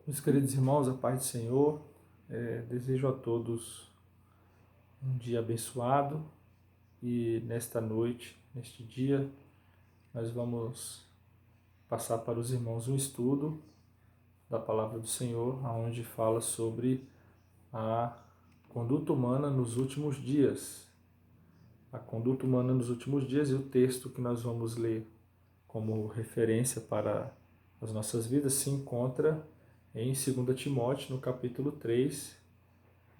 Meus queridos irmãos, a paz do Senhor, desejo a todos um dia abençoado e nesta noite, neste dia, nós vamos passar para os irmãos um estudo da Palavra do Senhor, onde fala sobre a conduta humana nos últimos dias. A conduta humana nos últimos dias e o texto que nós vamos ler como referência para as nossas vidas se encontra em 2 Timóteo, no capítulo 3.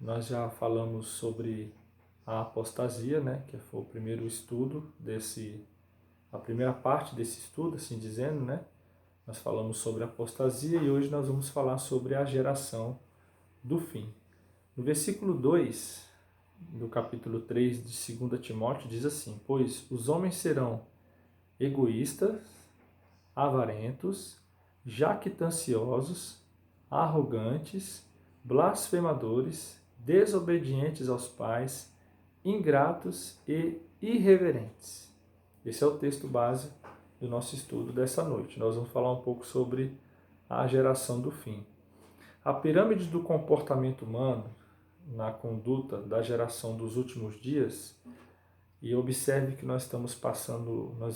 Nós já falamos sobre a apostasia, né, que foi o primeiro estudo a primeira parte desse estudo, assim dizendo, né? Nós falamos sobre a apostasia e hoje nós vamos falar sobre a geração do fim. No versículo 2 do capítulo 3 de 2 Timóteo diz assim: Pois os homens serão egoístas, avarentos, jactanciosos, arrogantes, blasfemadores, desobedientes aos pais, ingratos e irreverentes. Esse é o texto base do nosso estudo dessa noite. Nós vamos falar um pouco sobre a geração do fim. A pirâmide do comportamento humano na conduta da geração dos últimos dias. E observe que nós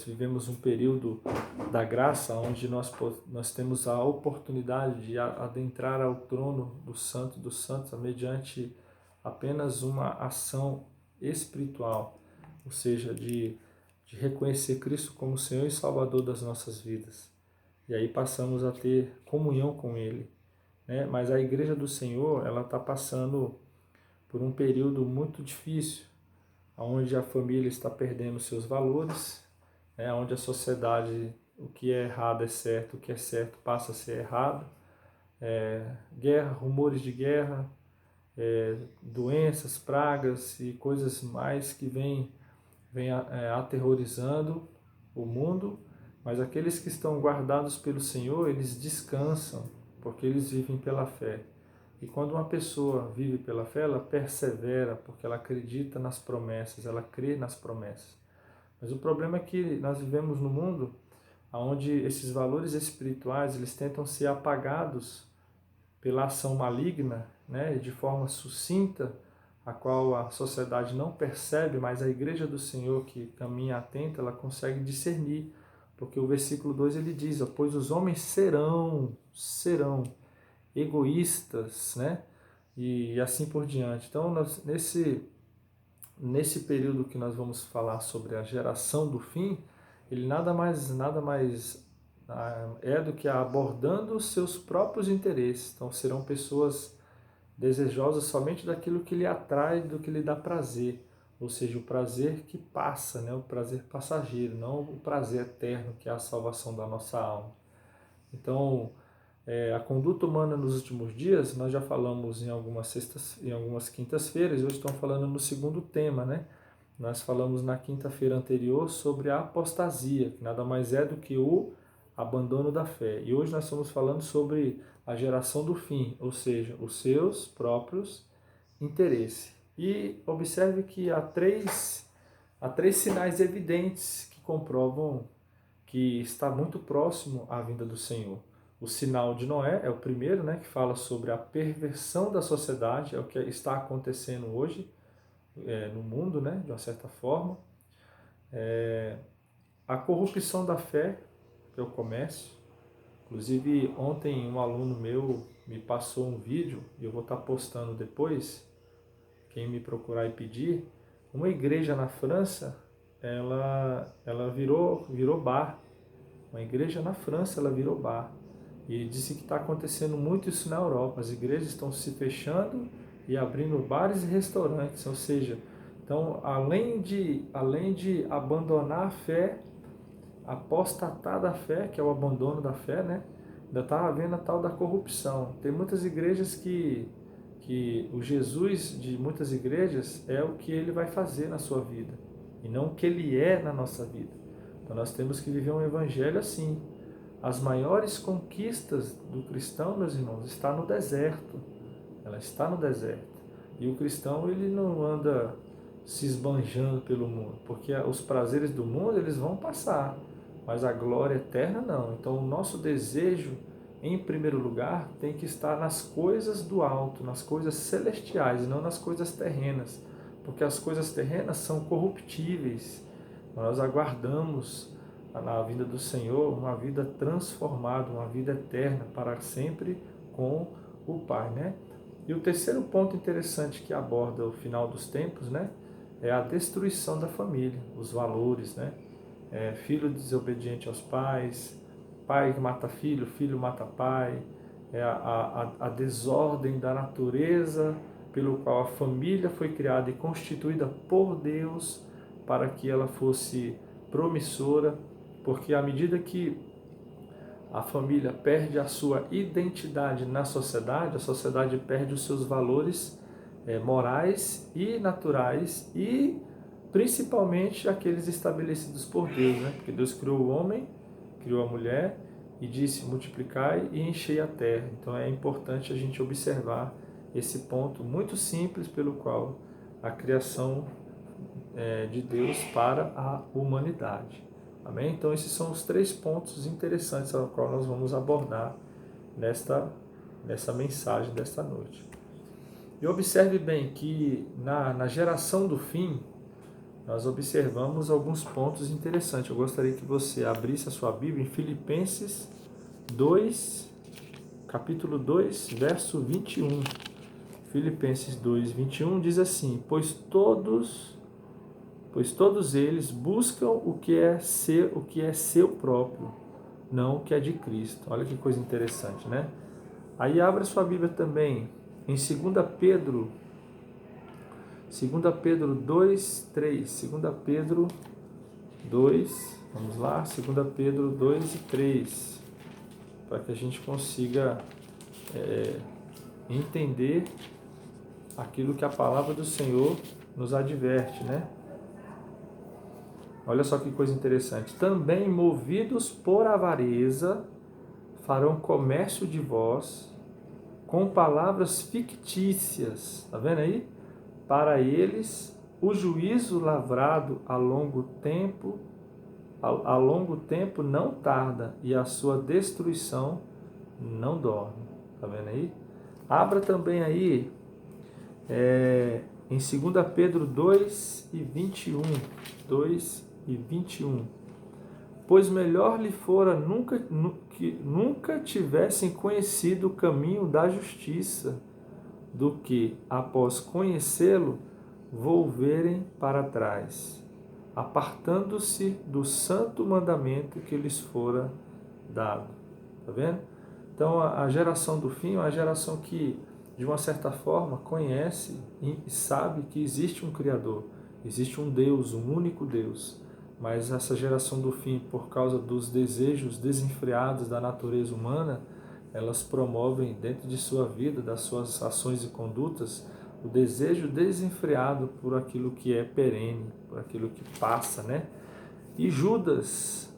vivemos um período da graça onde nós temos a oportunidade de adentrar ao trono do Santo dos Santos mediante apenas uma ação espiritual, ou seja, de reconhecer Cristo como Senhor e Salvador das nossas vidas. E aí passamos a ter comunhão com Ele, né? Mas a Igreja do Senhor, ela está passando por um período muito difícil, onde a família está perdendo seus valores, né? Onde a sociedade, o que é errado é certo, o que é certo passa a ser errado, guerra, rumores de guerra, doenças, pragas e coisas mais que vem aterrorizando o mundo, mas aqueles que estão guardados pelo Senhor, eles descansam, porque eles vivem pela fé. E quando uma pessoa vive pela fé, ela persevera, porque ela acredita nas promessas, ela crê nas promessas. Mas o problema é que nós vivemos num mundo onde esses valores espirituais eles tentam ser apagados pela ação maligna, né, de forma sucinta, a qual a sociedade não percebe, mas a Igreja do Senhor que caminha atenta, ela consegue discernir, porque o versículo 2 ele diz, pois os homens serão egoístas, né? E assim por diante. Então, nesse período que nós vamos falar sobre a geração do fim, ele nada mais é do que abordando os seus próprios interesses. Então, serão pessoas desejosas somente daquilo que lhe atrai, do que lhe dá prazer. Ou seja, o prazer que passa, né? O prazer passageiro, não o prazer eterno, que é a salvação da nossa alma. Então, a conduta humana nos últimos dias, nós já falamos em algumas quintas-feiras, e hoje estamos falando no segundo tema, né? Nós falamos na quinta-feira anterior sobre a apostasia, que nada mais é do que o abandono da fé. E hoje nós estamos falando sobre a geração do fim, ou seja, os seus próprios interesses. E observe que há três sinais evidentes que comprovam que está muito próximo à vinda do Senhor. O sinal de Noé é o primeiro, né, que fala sobre a perversão da sociedade, é o que está acontecendo hoje no mundo, né, de uma certa forma. A corrupção da fé, que é o comércio. Inclusive, ontem um aluno meu me passou um vídeo, e eu vou estar postando depois, quem me procurar e pedir, uma igreja na França, ela virou bar. Uma igreja na França, ela virou bar. E disse que está acontecendo muito isso na Europa. As igrejas estão se fechando e abrindo bares e restaurantes. Ou seja, então, além de abandonar a fé, apostatar da fé, que é o abandono da fé, né? Ainda está havendo a tal da corrupção. Tem muitas igrejas que o Jesus de muitas igrejas é o que ele vai fazer na sua vida, e não o que ele é na nossa vida. Então nós temos que viver um evangelho assim. As maiores conquistas do cristão, meus irmãos, está no deserto. Ela está no deserto. E o cristão, ele não anda se esbanjando pelo mundo, porque os prazeres do mundo, eles vão passar, mas a glória eterna não. Então o nosso desejo em primeiro lugar, tem que estar nas coisas do alto, nas coisas celestiais, e não nas coisas terrenas, porque as coisas terrenas são corruptíveis. Nós aguardamos na vinda do Senhor uma vida transformada, uma vida eterna para sempre com o Pai, né? E o terceiro ponto interessante que aborda o final dos tempos, né, é a destruição da família, os valores, né? Filho desobediente aos pais, pai que mata filho, filho mata pai, a desordem da natureza pelo qual a família foi criada e constituída por Deus para que ela fosse promissora, porque à medida que a família perde a sua identidade na sociedade, a sociedade perde os seus valores morais e naturais e principalmente aqueles estabelecidos por Deus, né? Porque Deus criou o homem, criou a mulher e disse: multiplicai e enchei a terra. Então é importante a gente observar esse ponto muito simples pelo qual a criação de Deus para a humanidade. Amém? Então esses são os 3 pontos interessantes ao qual nós vamos abordar nessa mensagem desta noite. E observe bem que na geração do fim, nós observamos alguns pontos interessantes. Eu gostaria que você abrisse a sua Bíblia em Filipenses 2, capítulo 2, verso 21. Filipenses 2, 21 diz assim: Pois todos eles buscam o que é seu próprio, não o que é de Cristo. Olha que coisa interessante, né? Aí abra sua Bíblia também em 2 Pedro 2, 3. 2 Pedro 2, vamos lá, 2 Pedro 2 e 3, para que a gente consiga entender aquilo que a palavra do Senhor nos adverte, né? Olha só que coisa interessante. Também, movidos por avareza, farão comércio de vós com palavras fictícias. Está vendo aí? Para eles, o juízo lavrado a longo tempo não tarda, e a sua destruição não dorme. Está vendo aí? Abra também aí em 2 Pedro 2 e 21. 2 e 21. Pois melhor lhe fora que nunca tivessem conhecido o caminho da justiça, do que, após conhecê-lo, volverem para trás, apartando-se do santo mandamento que lhes fora dado. Está vendo? Então a geração do fim é uma geração que, de uma certa forma, conhece e sabe que existe um Criador, existe um Deus, um único Deus. Mas essa geração do fim, por causa dos desejos desenfreados da natureza humana, elas promovem dentro de sua vida, das suas ações e condutas, o desejo desenfreado por aquilo que é perene, por aquilo que passa, né? E Judas,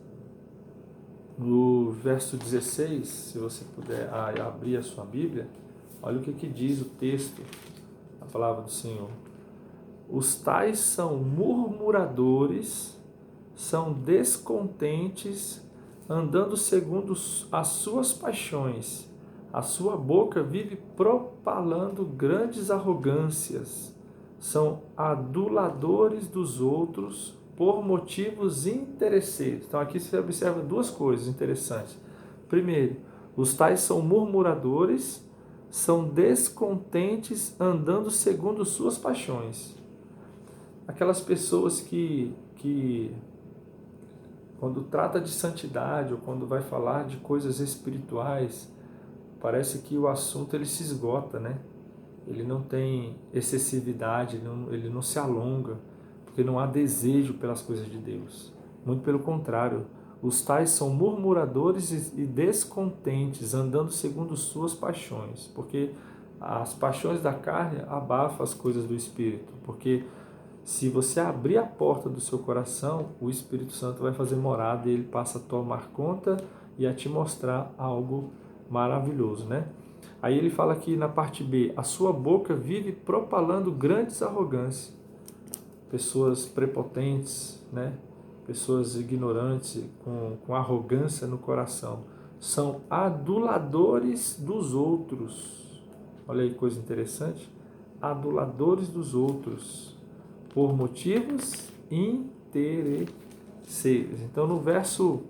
no verso 16, se você puder abrir a sua Bíblia, olha o que diz o texto, a palavra do Senhor. Os tais são murmuradores, são descontentes, andando segundo as suas paixões. A sua boca vive propalando grandes arrogâncias. São aduladores dos outros por motivos interesseiros. Então aqui você observa 2 coisas interessantes. Primeiro, os tais são murmuradores, são descontentes, andando segundo suas paixões. Aquelas pessoas que quando trata de santidade ou quando vai falar de coisas espirituais, parece que o assunto ele se esgota, né? Ele não tem excessividade, ele não se alonga, porque não há desejo pelas coisas de Deus. Muito pelo contrário, os tais são murmuradores e descontentes, andando segundo suas paixões, porque as paixões da carne abafam as coisas do Espírito, porque se você abrir a porta do seu coração, o Espírito Santo vai fazer morada e ele passa a tomar conta e a te mostrar algo maravilhoso, né? Aí ele fala aqui na parte B, a sua boca vive propalando grandes arrogâncias. Pessoas prepotentes, né? Pessoas ignorantes, com arrogância no coração. são aduladores dos outros. Olha aí, coisa interessante. Aduladores dos outros, por motivos interesseiros. Então, no verso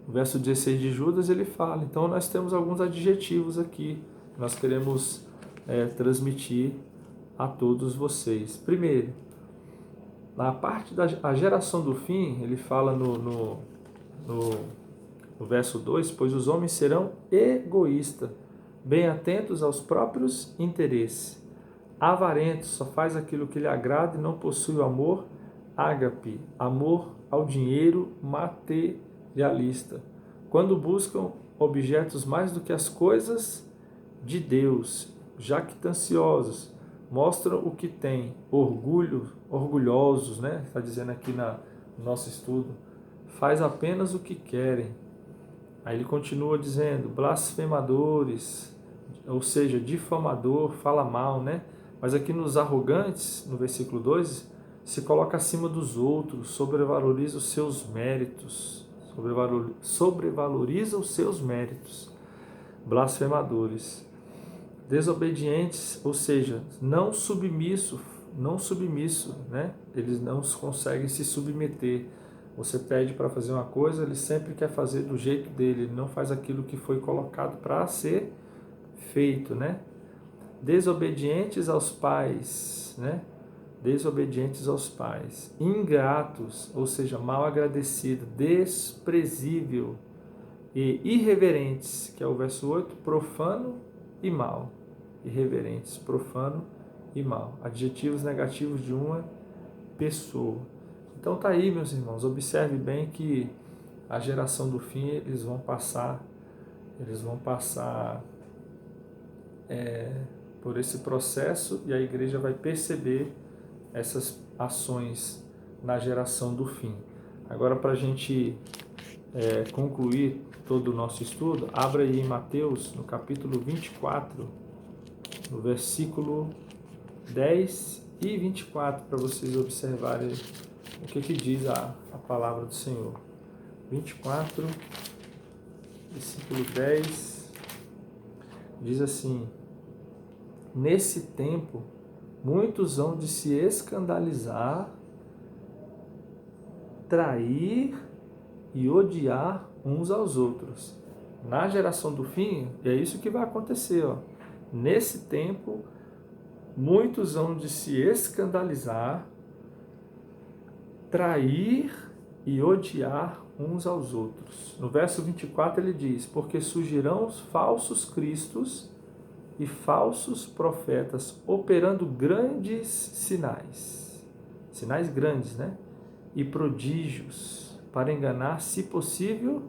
16 de Judas, ele fala. Então, nós temos alguns adjetivos aqui que nós queremos transmitir a todos vocês. Primeiro, na parte da geração do fim, ele fala no verso 2, pois os homens serão egoístas, bem atentos aos próprios interesses, avarentos, só faz aquilo que lhe agrada e não possui o amor ágape, amor ao dinheiro materialista. Quando buscam objetos mais do que as coisas de Deus, jactanciosos, mostram o que têm, orgulhosos, né? Está dizendo aqui no nosso estudo, faz apenas o que querem. Aí ele continua dizendo, blasfemadores, ou seja, difamador, fala mal, né? Mas aqui nos arrogantes, no versículo 2, se coloca acima dos outros, sobrevaloriza os seus méritos, sobrevaloriza os seus méritos. Blasfemadores, desobedientes, ou seja, não submisso, né? Eles não conseguem se submeter. Você pede para fazer uma coisa, ele sempre quer fazer do jeito dele, ele não faz aquilo que foi colocado para ser feito, né? Desobedientes aos pais, né? Desobedientes aos pais, ingratos, ou seja, mal agradecido, desprezível e irreverentes, que é o verso 8, profano e mal. Irreverentes, profano e mal. Adjetivos negativos de uma pessoa. Então tá aí, meus irmãos, observe bem que a geração do fim, eles vão passar por esse processo e a igreja vai perceber essas ações na geração do fim. Agora, para a gente concluir todo o nosso estudo, abra aí em Mateus, no capítulo 24, no versículo 10 e 24, para vocês observarem o que diz a palavra do Senhor. 24, versículo 10, diz assim: nesse tempo, muitos hão de se escandalizar, trair e odiar uns aos outros. Na geração do fim, é isso que vai acontecer. Ó. Nesse tempo, muitos hão de se escandalizar, trair e odiar uns aos outros. No verso 24 ele diz, porque surgirão os falsos cristos e falsos profetas, operando grandes sinais grandes, né? E prodígios, para enganar, se possível,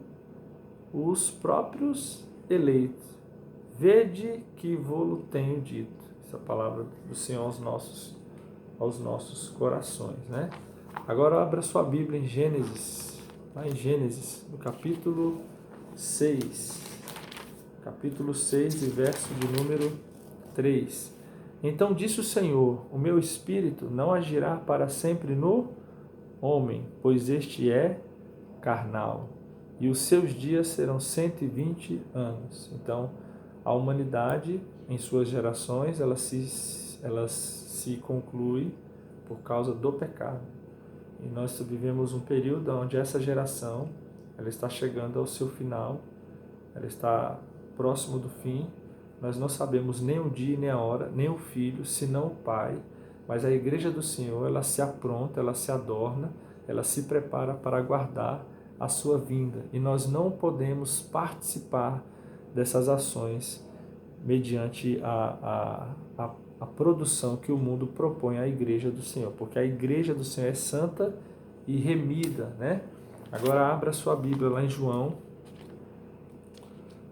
os próprios eleitos. Vede que vô-lo tenho dito. Essa palavra do Senhor aos nossos corações, né? Agora abra sua Bíblia em Gênesis, lá em Gênesis, no capítulo 6. Capítulo 6 e verso de número 3. Então disse o Senhor, o meu espírito não agirá para sempre no homem, pois este é carnal, e os seus dias serão 120 anos. Então, a humanidade, em suas gerações, ela se conclui por causa do pecado. E nós vivemos um período onde essa geração ela está chegando ao seu final, ela está próximo do fim. Nós não sabemos nem o dia, nem a hora, nem o filho, senão o Pai. Mas a igreja do Senhor, ela se apronta, ela se adorna, ela se prepara para aguardar a sua vinda. E nós não podemos participar dessas ações mediante a produção que o mundo propõe à igreja do Senhor. Porque a igreja do Senhor é santa e remida, né? Agora abra sua Bíblia lá em João,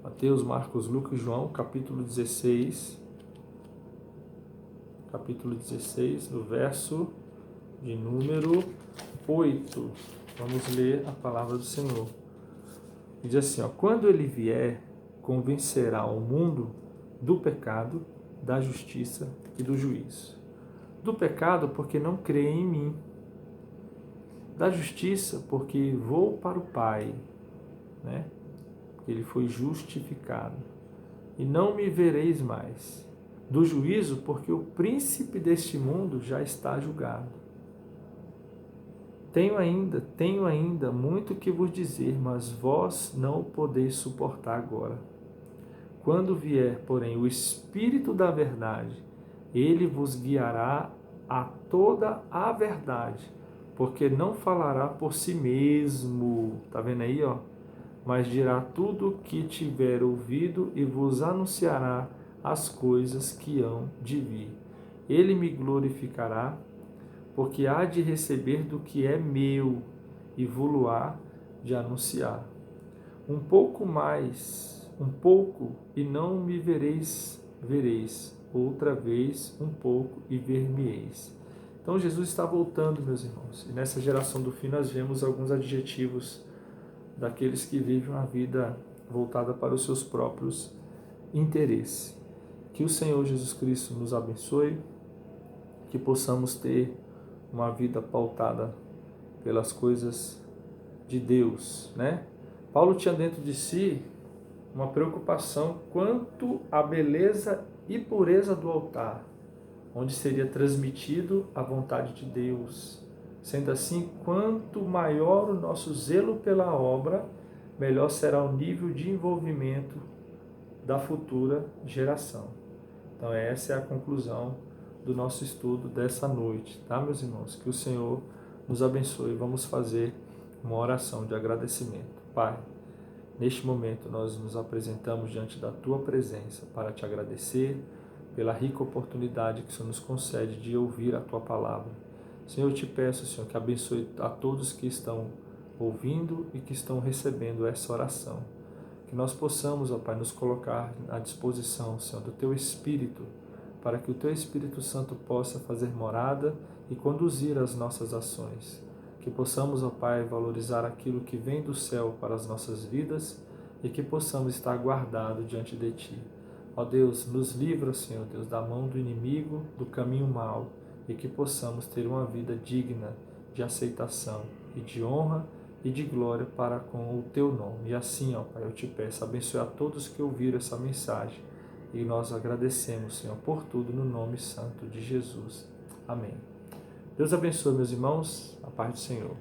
Mateus, Marcos, Lucas e João, capítulo 16, no verso de número 8. Vamos ler a palavra do Senhor. Diz assim, ó, quando ele vier, convencerá o mundo do pecado, da justiça e do juízo. Do pecado, porque não crê em mim. Da justiça, porque vou para o Pai, né? ele foi justificado. E não me vereis mais. Do juízo, porque o príncipe deste mundo já está julgado. Tenho ainda muito que vos dizer, mas vós não o podeis suportar agora. Quando vier, porém, o Espírito da verdade, ele vos guiará a toda a verdade, porque não falará por si mesmo, tá vendo aí, ó? Mas dirá tudo o que tiver ouvido e vos anunciará as coisas que hão de vir. Ele me glorificará, porque há de receber do que é meu e vou-lo-á de anunciar. Um pouco mais, um pouco, e não me vereis. Outra vez, um pouco, e ver-me-eis. Então Jesus está voltando, meus irmãos. E nessa geração do fim nós vemos alguns adjetivos daqueles que vivem uma vida voltada para os seus próprios interesses. Que o Senhor Jesus Cristo nos abençoe, que possamos ter uma vida pautada pelas coisas de Deus, né? Paulo tinha dentro de si uma preocupação quanto à beleza e pureza do altar, onde seria transmitido a vontade de Deus. Sendo assim, quanto maior o nosso zelo pela obra, melhor será o nível de envolvimento da futura geração. Então essa é a conclusão do nosso estudo dessa noite, tá, meus irmãos? Que o Senhor nos abençoe. Vamos fazer uma oração de agradecimento. Pai, neste momento nós nos apresentamos diante da Tua presença para Te agradecer pela rica oportunidade que o Senhor nos concede de ouvir a Tua palavra. Senhor, eu te peço, Senhor, que abençoe a todos que estão ouvindo e que estão recebendo essa oração. Que nós possamos, ó Pai, nos colocar à disposição, Senhor, do Teu Espírito, para que o Teu Espírito Santo possa fazer morada e conduzir as nossas ações. Que possamos, ó Pai, valorizar aquilo que vem do céu para as nossas vidas e que possamos estar guardados diante de Ti. Ó Deus, nos livra, Senhor Deus, da mão do inimigo, do caminho mau, e que possamos ter uma vida digna de aceitação e de honra e de glória para com o Teu nome. E assim, ó Pai, eu te peço, abençoe a todos que ouviram essa mensagem. E nós agradecemos, Senhor, por tudo no nome santo de Jesus. Amém. Deus abençoe, meus irmãos. A paz do Senhor.